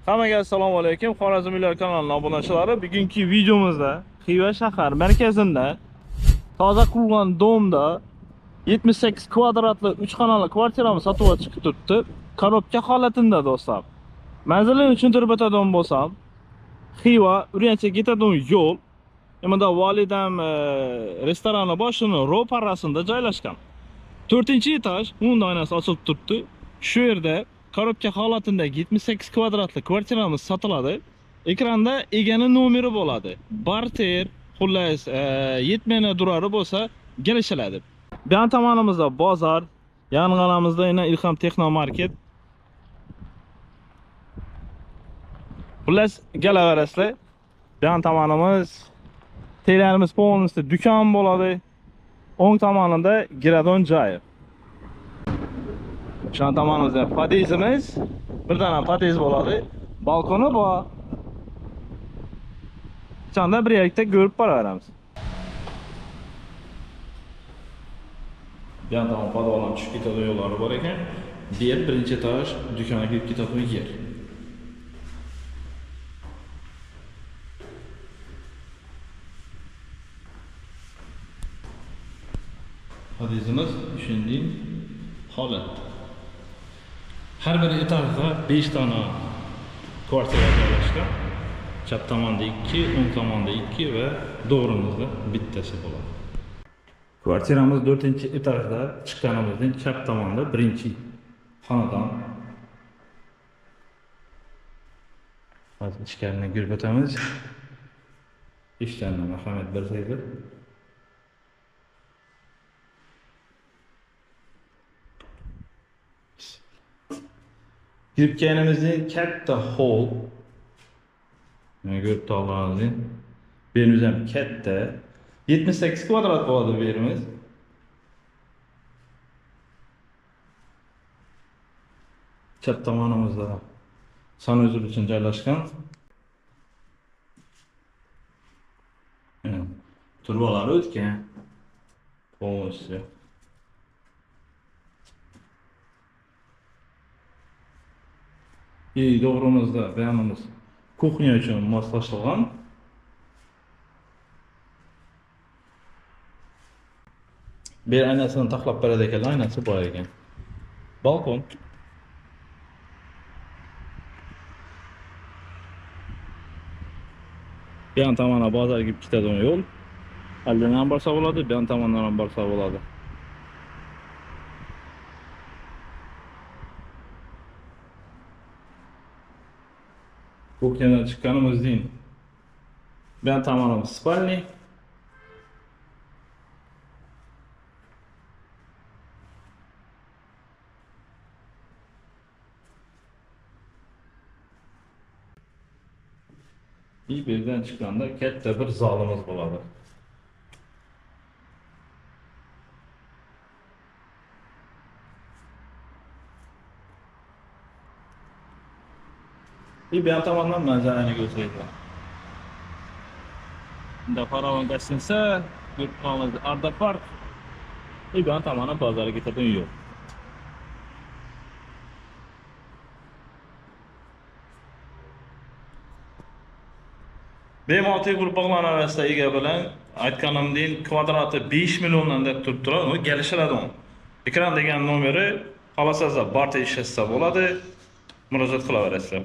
Hammaga assalomu alaykum. Xorazmiylar kanalining obunachilari. Bugungi videomizda Xiva shahar markazida toza qurilgan domda 78 kvadratli 3 xonali kvartirani sotuvga chiqib turibdi. Korobka holatida do'stlar. Manzilini tushuntirib o'tadigan bo'lsam, Xiva Urganchga ketadigan yo'l, Yamada Validam restorani boshining ro'parasida joylashgan. 4-etaj o'ng oynasi ochilib turibdi. Shu yerda korobka holatidagi 78 kvadratli kvartiramiz sotiladi. Ekranda eganing nomeri bo'ladi. Barter, xullas, yetmana durari bo'lsa, kelishiladi. Bu yon tomonimizda bozor, yonginamizda yana Ilhom Texno Market. Xullas, kelaverasizlar. Bu yon tomonimiz telarimiz polностью do'kon bo'ladi. O'ng tomonida giradon joyi. Şu an tomonimizda podezimiz, bir dona podez bo'ladi. Balkoni bor. Chanda bir yerda ko'rib boraveramiz. Bu yoqdan podvaldan tushib ketadigan yo'llari bor ekan. Bu yer birinchi etaj do'konga kirib ketadigan yer. Podezimiz shunday holatda. Har bir etajda 5 dona kvartira joylashgan. Chap tomonda 2, o'ng tomonda 2 va to'g'rimizda bittasi bo'ladi. Kvartiramiz 4-etajda chiqqanimizdan chap tomonda birinchi xonadon. Hozir ichkarini ko'rib o'tamiz. Ishlarni marhamat bersanglar. Girib kelganimizda katta hol. Mana ko'rib turibsizlar. Bu yerimiz ham katta. 78 kvadrat bo'ladi bu yerimiz. Chap tomonimizda sanuzel uchun joylashgan. Turbalar o'tgan. Polностью. Doğrumuzda beyanımız kuxnya uchun moslashilgan. Bir aynasini taxlab beradi ekan, aynasi bor ekan. Balkon. Bu yon tomonga bozorga kirib ketadigan yo'l. Aldan borsa bo'ladi, bu yon tomondan ham borsa bo'ladi. Kuxnyadan chiqqanimizdan bu yon tomonimiz spalni. Bu yerdan chiqqanda katta bir zalimiz bo'ladi. Bir yan tomondan manzarani ko'rsatadi. Bunda Faraon gastinsa, ko'rib qolamiz Arda Park. Bu yan tomoni bozorga ketadigan yo'l. Bemalol tegib bog'lanaversa ega bilan aytganimdek kvadrati 5 milliondan deb turibdilar, u kelishiladi. Ekran degan nomeri xohlasangiz barcha ishlatsa bo'ladi. Murojaat qilaverasizlar.